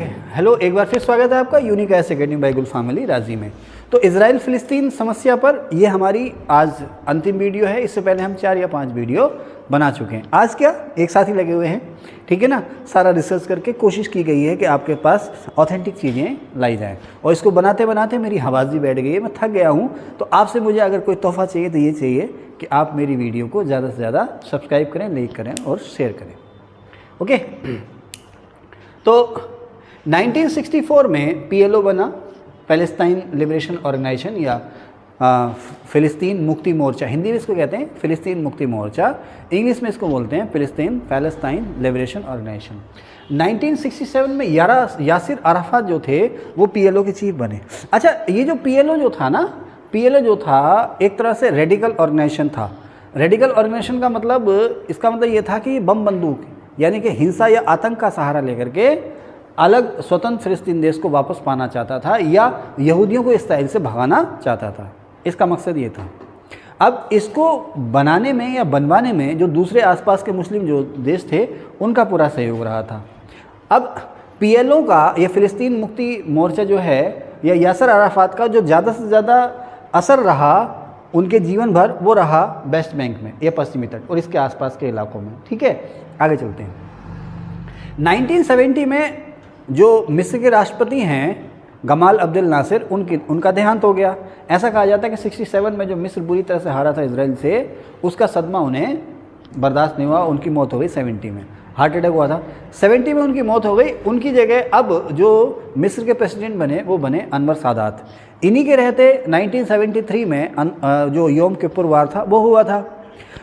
Okay hello, एक बार फिर स्वागत है आपका यूनिक एस एकेडमी बाय गुलफाम अली राजी में। तो इजराइल फ़िलिस्तीन समस्या पर ये हमारी आज अंतिम वीडियो है। इससे पहले हम 4 या 5 वीडियो बना चुके हैं। आज क्या एक साथ ही लगे हुए हैं, ठीक है ना। सारा रिसर्च करके कोशिश की गई है कि आपके पास ऑथेंटिक चीज़ें लाई जाएँ, और इसको बनाते बनाते मेरी हवाज़ी बैठ गई है, मैं थक गया हूँ। तो आपसे मुझे अगर कोई तोहफ़ा चाहिए तो ये चाहिए कि आप मेरी वीडियो को ज़्यादा से ज़्यादा सब्सक्राइब करें, लाइक करें और शेयर करें। ओके, तो 1964 में PLO बना, पैलेस्टाइन लिबरेशन ऑर्गेनाइजेशन या फ़िलिस्तीन मुक्ति मोर्चा। हिंदी में इसको कहते हैं फ़िलिस्तीन मुक्ति मोर्चा, इंग्लिश में इसको बोलते हैं पैलेस्टाइन लिबरेशन ऑर्गेनाइजेशन। 1967 में यासिर अराफात जो थे वो PLO के चीफ बने। अच्छा, ये जो PLO जो था ना, PLO जो था एक तरह से रेडिकल ऑर्गेनाइजेशन था। रेडिकल ऑर्गेनाइजेशन का मतलब, इसका मतलब ये था कि बम बंदूक यानी कि हिंसा या आतंक का सहारा लेकर के अलग स्वतंत्र फ़िलिस्तीन देश को वापस पाना चाहता था, या यहूदियों को इस्राएल से भगाना चाहता था। इसका मकसद ये था। अब इसको बनाने में या बनवाने में जो दूसरे आसपास के मुस्लिम जो देश थे उनका पूरा सहयोग रहा था। अब PLO का या फ़िलिस्तीन मुक्ति मोर्चा जो है, या यासिर अराफात का जो ज़्यादा से ज़्यादा असर रहा उनके जीवन भर, वो रहा वेस्ट बैंक में या पश्चिमी तट और इसके आसपास के इलाकों में। ठीक है, आगे चलते हैं। 1970 में जो मिस्र के राष्ट्रपति हैं गमाल अब्देल नासिर, उनका देहांत हो गया। ऐसा कहा जाता है कि 67 में जो मिस्र बुरी तरह से हारा था इजराइल से, उसका सदमा उन्हें बर्दाश्त नहीं हुआ, उनकी मौत हो गई 70 में। हार्ट अटैक हुआ था, 70 में उनकी मौत हो गई। उनकी जगह अब जो मिस्र के प्रेसिडेंट बने वो बने अनवर सादात। इन्हीं के रहते 1973 में जो योम किपुर वार था वो हुआ था।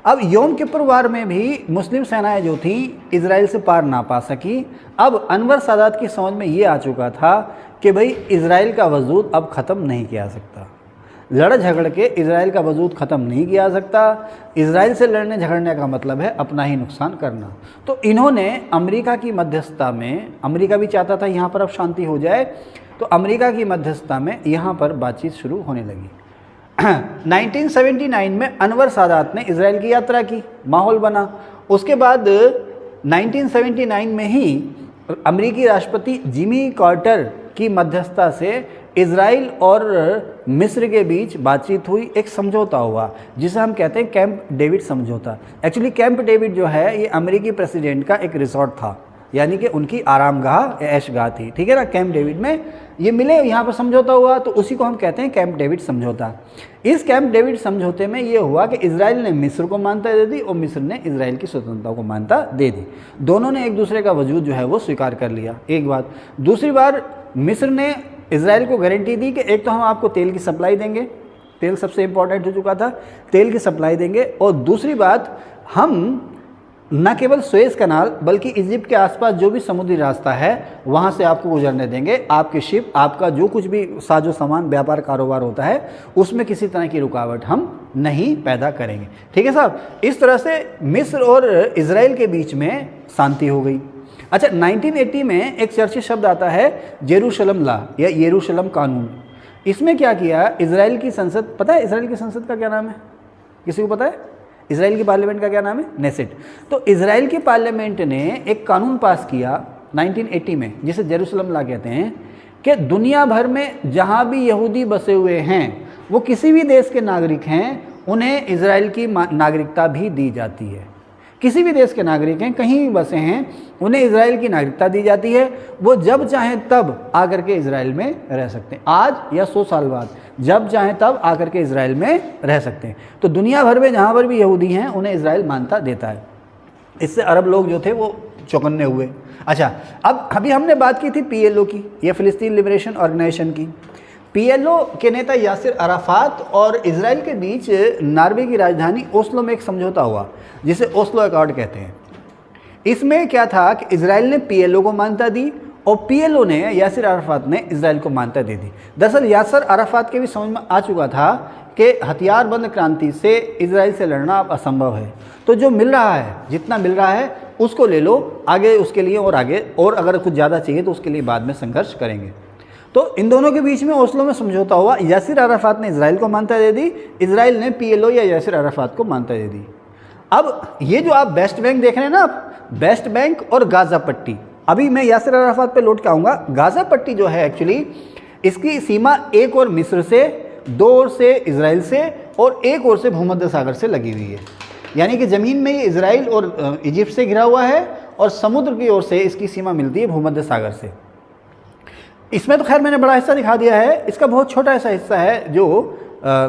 अब योम किपुर वार में भी मुस्लिम सेनाएं जो थी इजराइल से पार ना पा सकी। अब अनवर सादात की समझ में ये आ चुका था कि भाई इजराइल का वजूद अब ख़त्म नहीं किया जा सकता, लड़ झगड़ के इजराइल का वजूद ख़त्म नहीं किया जा सकता। इजराइल से लड़ने झगड़ने का मतलब है अपना ही नुकसान करना। तो इन्होंने अमेरिका की मध्यस्थता में, अमेरिका भी चाहता था यहाँ पर अब शांति हो जाए, तो अमेरिका की मध्यस्थता में यहाँ पर बातचीत शुरू होने लगी। 1979 में अनवर सादात ने इजराइल की यात्रा की, माहौल बना। उसके बाद 1979 में ही अमेरिकी राष्ट्रपति जिमी कार्टर की मध्यस्थता से इजराइल और मिस्र के बीच बातचीत हुई, एक समझौता हुआ जिसे हम कहते हैं कैंप डेविड समझौता। एक्चुअली कैंप डेविड जो है ये अमेरिकी प्रेसिडेंट का एक रिसोर्ट था, यानी कि उनकी आरामगाह, ऐशगाह थी। ठीक है ना, कैंप डेविड में ये मिले, यहाँ पर समझौता हुआ, तो उसी को हम कहते हैं कैंप डेविड समझौता। इस कैंप डेविड समझौते में ये हुआ कि इजराइल ने मिस्र को मान्यता दे दी और मिस्र ने इजराइल की स्वतंत्रता को मान्यता दे दी। दोनों ने एक दूसरे का वजूद जो है वो स्वीकार कर लिया, एक बात। दूसरी बार मिस्र ने इजराइल को गारंटी दी कि एक तो हम आपको तेल की सप्लाई देंगे, तेल सबसे इंपॉर्टेंट हो चुका था, तेल की सप्लाई देंगे, और दूसरी बात हम न केवल सुएज़ कनाल बल्कि इजिप्ट के आसपास जो भी समुद्री रास्ता है वहाँ से आपको गुजरने देंगे। आपके शिप, आपका जो कुछ भी साजो सामान, व्यापार कारोबार होता है, उसमें किसी तरह की रुकावट हम नहीं पैदा करेंगे। ठीक है साहब, इस तरह से मिस्र और इजराइल के बीच में शांति हो गई। अच्छा, 1980 में एक चर्चित शब्द आता है जेरूशलम लॉ या यरूशलम कानून। इसमें क्या किया इजराइल की संसद, पता है इजराइल की संसद का क्या नाम है, किसी को पता है? इजराइल की पार्लियामेंट का क्या नाम है? नेसेट। तो इजराइल की पार्लियामेंट ने एक कानून पास किया 1980 में, जिसे जेरूशलम लॉ कहते हैं, कि दुनिया भर में जहाँ भी यहूदी बसे हुए हैं, वो किसी भी देश के नागरिक हैं, उन्हें इजराइल की नागरिकता भी दी जाती है। किसी भी देश के नागरिक हैं, कहीं भी बसे हैं, उन्हें इजराइल की नागरिकता दी जाती है। वो जब चाहें तब आकर के इजराइल में रह सकते हैं, आज या 100 साल बाद जब चाहें तब आकर के इजराइल में रह सकते हैं। तो दुनिया भर में जहाँ पर भी यहूदी हैं उन्हें इजराइल मान्यता देता है। इससे अरब लोग जो थे वो चौकन्ने हुए। अच्छा, अब अभी हमने बात की थी PLO की, ये फ़िलिस्तीन लिबरेशन ऑर्गेनाइजेशन की। PLO के नेता यासिर अराफात और इजराइल के बीच नॉर्वे की राजधानी ओस्लो में एक समझौता हुआ जिसे ओस्लो अकॉर्ड कहते हैं। इसमें क्या था कि इजराइल ने PLO को मान्यता दी और PLO ने, यासिर अराफात ने इजराइल को मान्यता दे दी। दरअसल यासिर अराफात के भी समझ में आ चुका था कि हथियारबंद क्रांति से इजराइल से लड़ना अब असंभव है, तो जो मिल रहा है, जितना मिल रहा है उसको ले लो, आगे उसके लिए और आगे, और अगर कुछ ज़्यादा चाहिए तो उसके लिए बाद में संघर्ष करेंगे। तो इन दोनों के बीच में ओस्लो में समझौता हुआ। यासिर अराफात ने इजराइल को मान्यता दे दी, इजराइल ने PLO या यासिर अराफात को मान्यता दे दी। अब ये जो आप वेस्ट बैंक देख रहे हैं ना, आप वेस्ट बैंक और गाज़ा पट्टी, अभी मैं यासिर अराफात पे लौट के आऊँगा। गाज़ा पट्टी जो है एक्चुअली इसकी सीमा एक और मिस्र से, दो ओर से इजराइल से और एक ओर से भूमध्य सागर से लगी हुई है। यानी कि ज़मीन में ये इजराइल और इजिप्ट से घिरा हुआ है और समुद्र की ओर से इसकी सीमा मिलती है भूमध्य सागर से। इसमें तो खैर मैंने बड़ा हिस्सा दिखा दिया है, इसका बहुत छोटा सा हिस्सा है जो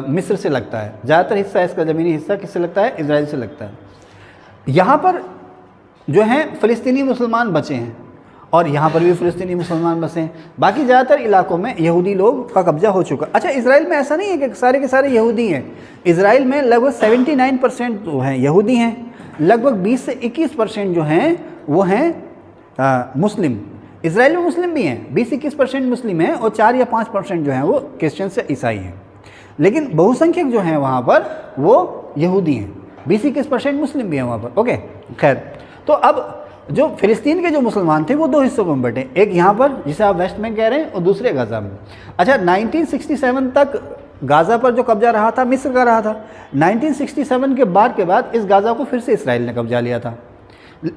मिस्र से लगता है। ज़्यादातर हिस्सा इसका ज़मीनी हिस्सा किससे लगता है? इजराइल से लगता है। यहाँ पर जो हैं फ़लस्तीनी मुसलमान बचे हैं और यहाँ पर भी फ़लस्तीनी मुसलमान बसे हैं। बाकी ज़्यादातर इलाकों में यहूदी लोग का कब्जा हो चुका। अच्छा, इजराइल में ऐसा नहीं है कि सारे के सारे यहूदी हैं। इजराइल में लगभग 79% जो हैं यहूदी हैं, लगभग 20 से 21% जो हैं वो हैं मुस्लिम। इजराइल में मुस्लिम भी हैं, 20-21% मुस्लिम हैं और 4 या 5% जो हैं वो क्रिश्चियन से ईसाई हैं। लेकिन बहुसंख्यक जो हैं वहाँ पर वो यहूदी हैं, 20-21% मुस्लिम भी हैं वहाँ पर। ओके, खैर, तो अब जो फ़िलिस्तीन के जो मुसलमान थे वो दो हिस्सों में बटे, एक यहाँ पर जिसे आप वेस्ट बैंक कह रहे हैं और दूसरे गाज़ा में। अच्छा, 1967 तक गाज़ा पर जो कब्जा रहा था मिस्र का रहा था। 1967 के बाद इस गाज़ा को फिर से इसराइल ने कब्जा लिया था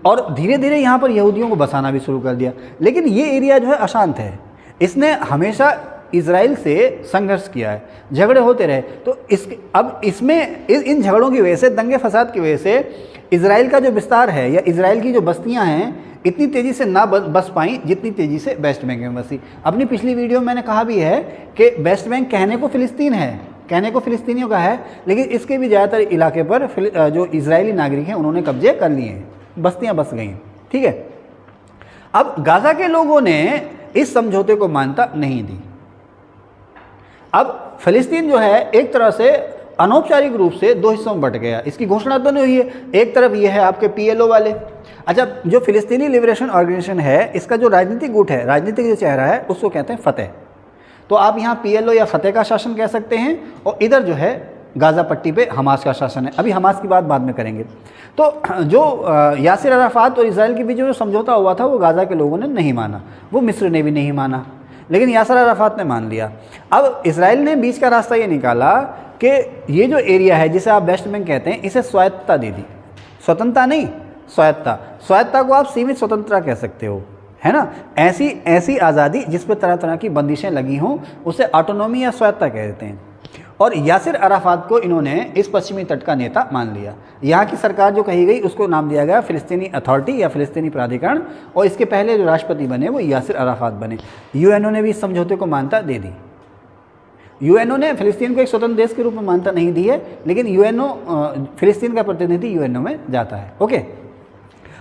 और धीरे धीरे यहाँ पर यहूदियों को बसाना भी शुरू कर दिया। लेकिन ये एरिया जो है अशांत है, इसने हमेशा इजराइल से संघर्ष किया है, झगड़े होते रहे। तो अब इसमें इन झगड़ों की वजह से, दंगे फसाद की वजह से इजराइल का जो विस्तार है या इजराइल की जो बस्तियां हैं इतनी तेज़ी से ना बस पाई जितनी तेज़ी से वेस्ट बैंक में बसी। अपनी पिछली वीडियो में मैंने कहा भी है कि वेस्ट बैंक कहने को फ़िलिस्तीन है, कहने को फ़िलिस्तीनियों का है, लेकिन इसके भी ज़्यादातर इलाके पर जो इजरायली नागरिक हैं उन्होंने कब्जे कर लिए हैं, बस्तियाँ बस गई। ठीक है, अब गाज़ा के लोगों ने इस समझौते को मान्यता नहीं दी। अब फ़िलिस्तीन जो है एक तरह से अनौपचारिक रूप से दो हिस्सों में बट गया। इसकी घोषणा तो नहीं हुई है। एक तरफ ये है आपके PLO वाले। अच्छा, जो फ़िलिस्तीनी लिबरेशन ऑर्गेनाइजेशन है इसका जो राजनीतिक गुट है, राजनीतिक जो चेहरा है उसको कहते हैं फ़तेह। तो आप यहाँ PLO या फ़तेह का शासन कह सकते हैं और इधर जो है गाज़ा पट्टी पे हमास का शासन है। अभी हमास की बात बाद में करेंगे। तो जो यासिर अराफात और इजराइल के बीच जो समझौता हुआ था वो गाज़ा के लोगों ने नहीं माना, वो मिस्र ने भी नहीं माना, लेकिन यासिर अराफात ने मान लिया। अब इजराइल ने बीच का रास्ता ये निकाला कि ये जो एरिया है जिसे आप वेस्ट बैंक कहते हैं इसे स्वायत्तता दे दी। स्वतंत्रता नहीं, स्वायत्तता। स्वायत्तता को आप सीमित स्वतंत्रता कह सकते हो, है ना। ऐसी आज़ादी जिस पर तरह तरह की बंदिशें लगी हों उसे ऑटोनॉमी या स्वायत्तता कहते हैं। और यासिर अराफात को इन्होंने इस पश्चिमी तट का नेता मान लिया। यहाँ की सरकार जो कही गई उसको नाम दिया गया फ़िलिस्तीनी अथॉरिटी या फ़िलिस्तीनी प्राधिकरण, और इसके पहले जो राष्ट्रपति बने वो यासिर अराफात बने। UNO ने भी इस समझौते को मान्यता दे दी। UNO ने फ़िलिस्तीन को एक स्वतंत्र देश के रूप में मान्यता नहीं दी है, लेकिन UNO फ़िलिस्तीन का प्रतिनिधि UNO में जाता है। ओके,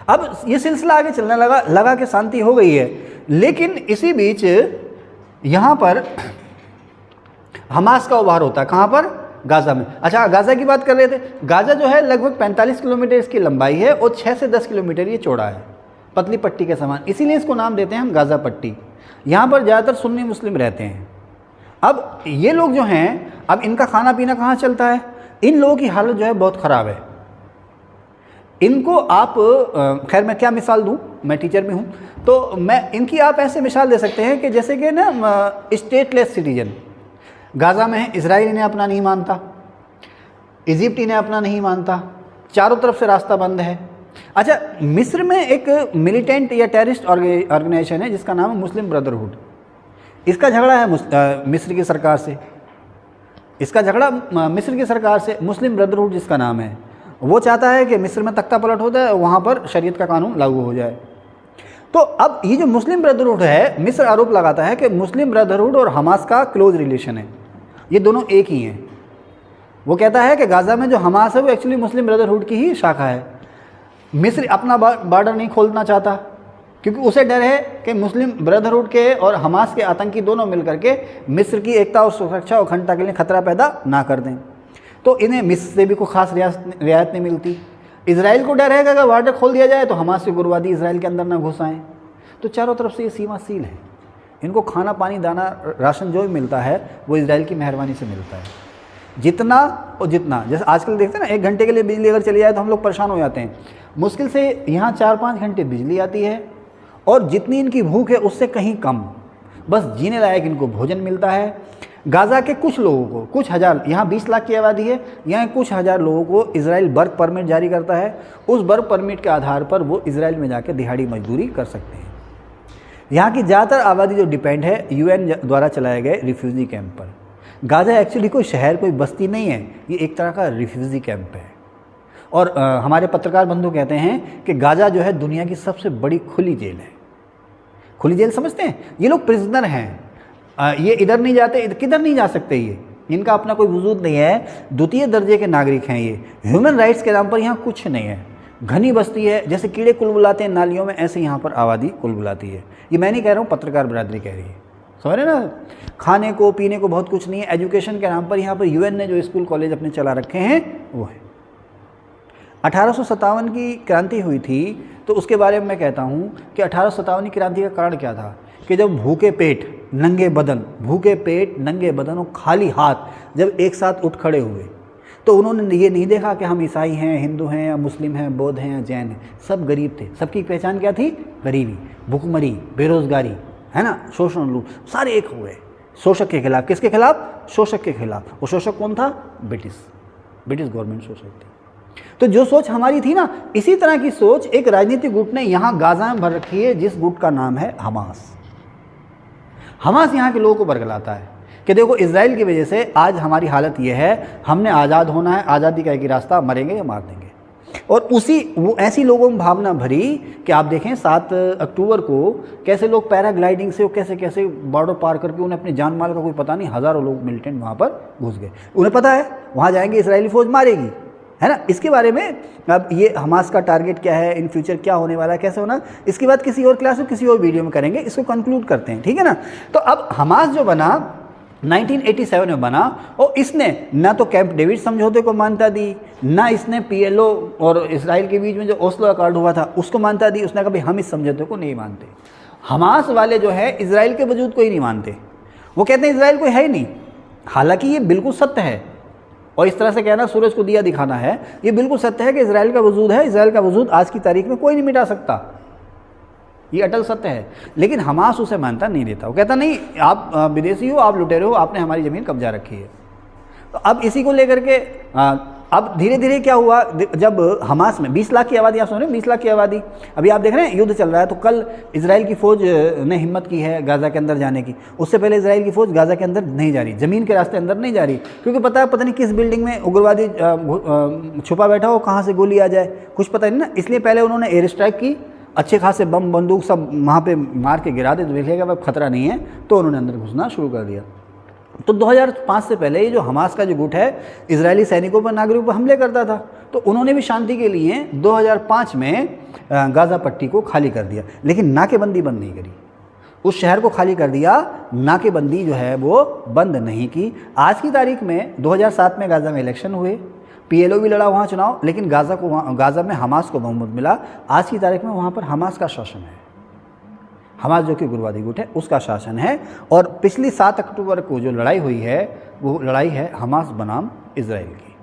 अब ये सिलसिला आगे चलने लगा कि शांति हो गई है, लेकिन इसी बीच यहाँ पर हमास का उभार होता है। कहाँ पर? गाज़ा में। अच्छा, गाज़ा की बात कर रहे थे। गाज़ा जो है लगभग 45 किलोमीटर इसकी लंबाई है और 6 से 10 किलोमीटर ये चौड़ा है, पतली पट्टी के समान, इसीलिए इसको नाम देते हैं हम गाज़ा पट्टी। यहाँ पर ज़्यादातर सुन्नी मुस्लिम रहते हैं। अब ये लोग जो हैं, अब इनका खाना पीना कहाँ चलता है? इन लोगों की हालत जो है बहुत ख़राब है। इनको आप खैर मैं क्या मिसाल दूँ, मैं टीचर भी हूँ, तो मैं इनकी आप ऐसे मिसाल दे सकते हैं कि जैसे कि ना स्टेटलेस सिटीजन गाज़ा में है, इजराइल इन्हें अपना नहीं मानता, इजिप्ट इन्हें अपना नहीं मानता, चारों तरफ से रास्ता बंद है। अच्छा, मिस्र में एक मिलिटेंट या टेररिस्ट ऑर्गेनाइजेशन है जिसका नाम है मुस्लिम ब्रदरहुड। इसका झगड़ा है मिस्र की सरकार से, इसका झगड़ा मिस्र की सरकार से। मुस्लिम ब्रदरहुड जिसका नाम है वो चाहता है कि मिस्र में तख्ता पलट हो जाए, वहाँ पर शरीयत का कानून लागू हो जाए। तो अब ये जो मुस्लिम ब्रदरहुड है, मिस्र आरोप लगाता है कि मुस्लिम ब्रदरहुड और हमास का क्लोज रिलेशन है, ये दोनों एक ही हैं। वो कहता है कि गाज़ा में जो हमास है वो एक्चुअली मुस्लिम ब्रदरहुड की ही शाखा है। मिस्र अपना बॉर्डर नहीं खोलना चाहता क्योंकि उसे डर है कि मुस्लिम ब्रदरहुड के और हमास के आतंकी दोनों मिलकर के मिस्र की एकता और सुरक्षा और अखंडता के लिए खतरा पैदा ना कर दें। तो इन्हें मिस्र से भी कोई खास रियायत नहीं मिलती। इजराइल को डर है कि अगर बॉर्डर खोल दिया जाए तो हमास के गुरवादी इजराइल के अंदर ना घुस आएँ। तो चारों तरफ से ये सीमा सील है। इनको खाना पानी दाना राशन जो भी मिलता है वो इजराइल की मेहरबानी से मिलता है, जितना और जितना। जैसे आजकल देखते हैं ना, 1 घंटे के लिए बिजली अगर चली जाए तो हम लोग परेशान हो जाते हैं। मुश्किल से यहाँ 4-5 घंटे बिजली आती है और जितनी इनकी भूख है उससे कहीं कम, बस जीने लायक इनको भोजन मिलता है। गाज़ा के कुछ लोगों को, कुछ हज़ार, यहाँ 20 लाख की आबादी है, यहाँ कुछ हज़ार लोगों को इजराइल वर्क परमिट जारी करता है। उस वर्क परमिट के आधार पर वो इजराइल में जाकर दिहाड़ी मजदूरी कर सकते हैं। यहाँ की ज़्यादातर आबादी जो डिपेंड है यूएन द्वारा चलाए गए रिफ्यूजी कैंप पर। गाज़ा एक्चुअली कोई शहर, कोई बस्ती नहीं है, ये एक तरह का रिफ्यूजी कैंप है। और हमारे पत्रकार बंधु कहते हैं कि गाज़ा जो है दुनिया की सबसे बड़ी खुली जेल है। खुली जेल समझते हैं? ये लोग प्रिजनर हैं, ये इधर नहीं जाते, किधर नहीं जा सकते, ये इनका अपना कोई वजूद नहीं है, द्वितीय दर्जे के नागरिक हैं ये। ह्यूमन राइट्स के नाम पर यहाँ कुछ नहीं है। घनी बस्ती है, जैसे कीड़े कुलबुलाते हैं नालियों में, ऐसे यहाँ पर आबादी कुलबुलाती है। ये मैं नहीं कह रहा हूँ, पत्रकार बिरादरी कह रही है। समझ रहे ना? खाने को पीने को बहुत कुछ नहीं है। एजुकेशन के नाम पर यहाँ पर यूएन ने जो स्कूल कॉलेज अपने चला रखे हैं वो है। 1857 की क्रांति हुई थी, तो उसके बारे में मैं कहता हूँ कि 1857 की क्रांति का कारण क्या था कि जब भूखे पेट नंगे बदन और खाली हाथ जब एक साथ उठ खड़े हुए, तो उन्होंने ये नहीं देखा कि हम ईसाई हैं, हिंदू हैं या मुस्लिम हैं, बौद्ध हैं या जैन हैं। सब गरीब थे। सबकी पहचान क्या थी? गरीबी, भूखमरी, बेरोजगारी, है ना, शोषण, लूट, सारे एक हुए शोषक के खिलाफ। किसके खिलाफ? शोषक के खिलाफ। वो शोषक कौन था? ब्रिटिश गवर्नमेंट शोषक थी। तो जो सोच हमारी थी ना, इसी तरह की सोच एक राजनीतिक गुट ने यहाँ गाज़ा में भर रखी है, जिस गुट का नाम है हमास। हमास यहाँ के लोगों को बरगलाता है कि देखो इजराइल की वजह से आज हमारी हालत ये है, हमने आज़ाद होना है, आज़ादी का एक ही रास्ता, मरेंगे या मार देंगे। और वो ऐसी लोगों में भावना भरी कि आप देखें 7 अक्टूबर को कैसे लोग पैराग्लाइडिंग से कैसे कैसे बॉर्डर पार करके, उन्हें अपनी जान माल का कोई पता नहीं, हज़ारों लोग मिलिटेंट वहाँ पर घुस गए। उन्हें पता है वहाँ जाएंगे इजरायली फ़ौज मारेगी, है ना। इसके बारे में अब ये हमास का टारगेट क्या है, इन फ्यूचर क्या होने वाला है, कैसे होना, इसके बाद किसी और क्लास में किसी और वीडियो में करेंगे। इसको कंक्लूड करते हैं, ठीक है ना। तो अब हमास जो बना 1987 में बना, और इसने ना तो कैंप डेविड समझौते को मान्यता दी, ना इसने पीएलओ और इसराइल के बीच में जो ओस्लो अकॉर्ड हुआ था उसको मान्यता दी। उसने कहा भाई हम इस समझौते को नहीं मानते। हमास वाले जो है इजराइल के वजूद को ही नहीं मानते। वो कहते हैं इजराइल कोई है ही नहीं। हालांकि ये बिल्कुल सत्य है, और इस तरह से कहना सूरज को दिया दिखाना है, ये बिल्कुल सत्य है कि इजराइल का वजूद है। इजराइल का वजूद आज की तारीख में कोई नहीं मिटा सकता, ये अटल सत्य है। लेकिन हमास उसे मानता नहीं देता। वो कहता नहीं, आप विदेशी हो, आप लुटेरे हो, आपने हमारी ज़मीन कब्जा रखी है। तो अब इसी को लेकर के अब धीरे धीरे क्या हुआ, जब हमास में 20 लाख की आबादी, आप सुन रहे हैं 20 लाख की आबादी, अभी आप देख रहे हैं युद्ध चल रहा है। तो कल इजराइल की फ़ौज ने हिम्मत की है गाज़ा के अंदर जाने की। उससे पहले इजराइल की फ़ौज गाज़ा के अंदर नहीं जा रही, ज़मीन के रास्ते अंदर नहीं जा रही, क्योंकि पता नहीं किस बिल्डिंग में उग्रवादी छुपा बैठा हो, कहाँ से गोली आ जाए, कुछ पता नहीं ना। इसलिए पहले उन्होंने एयर स्ट्राइक की, अच्छे खासे बम बंदूक सब वहाँ पे मार के गिरा दे, तो देखेगा अब खतरा नहीं है, तो उन्होंने अंदर घुसना शुरू कर दिया। तो 2005 से पहले ये जो हमास का जो गुट है इजरायली सैनिकों पर, नागरिकों पर हमले करता था, तो उन्होंने भी शांति के लिए 2005 में गाज़ा पट्टी को खाली कर दिया, लेकिन नाकेबंदी बंद नहीं करी। उस शहर को खाली कर दिया, नाकेबंदी जो है वो बंद नहीं की। आज की तारीख में 2007 में गाज़ा में इलेक्शन हुए, पीएलओ भी लड़ा वहाँ चुनाव, लेकिन गाज़ा में हमास को बहुमत मिला। आज की तारीख में वहाँ पर हमास का शासन है। हमास जो कि उग्रवादी गुट है उसका शासन है। और पिछली 7 अक्टूबर को जो लड़ाई हुई है वो लड़ाई है हमास बनाम इजराइल की।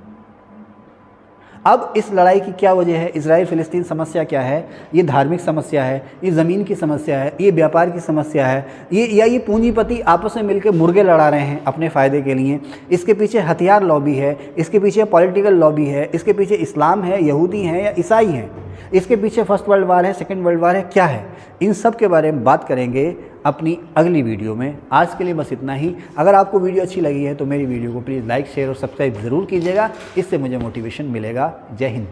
अब इस लड़ाई की क्या वजह है? इजराइल फ़िलिस्तीन समस्या क्या है? ये धार्मिक समस्या है, ये ज़मीन की समस्या है, ये व्यापार की समस्या है, ये पूंजीपति आपस में मिलकर मुर्गे लड़ा रहे हैं अपने फ़ायदे के लिए। इसके पीछे हथियार लॉबी है, इसके पीछे पॉलिटिकल लॉबी है, इसके पीछे इस्लाम है, यहूदी हैं या ईसाई हैं, इसके पीछे फर्स्ट वर्ल्ड वार है, सेकेंड वर्ल्ड वार है, क्या है? इन सब के बारे में बात करेंगे अपनी अगली वीडियो में। आज के लिए बस इतना ही। अगर आपको वीडियो अच्छी लगी है तो मेरी वीडियो को प्लीज़ लाइक, शेयर और सब्सक्राइब ज़रूर कीजिएगा, इससे मुझे मोटिवेशन मिलेगा। जय हिंद।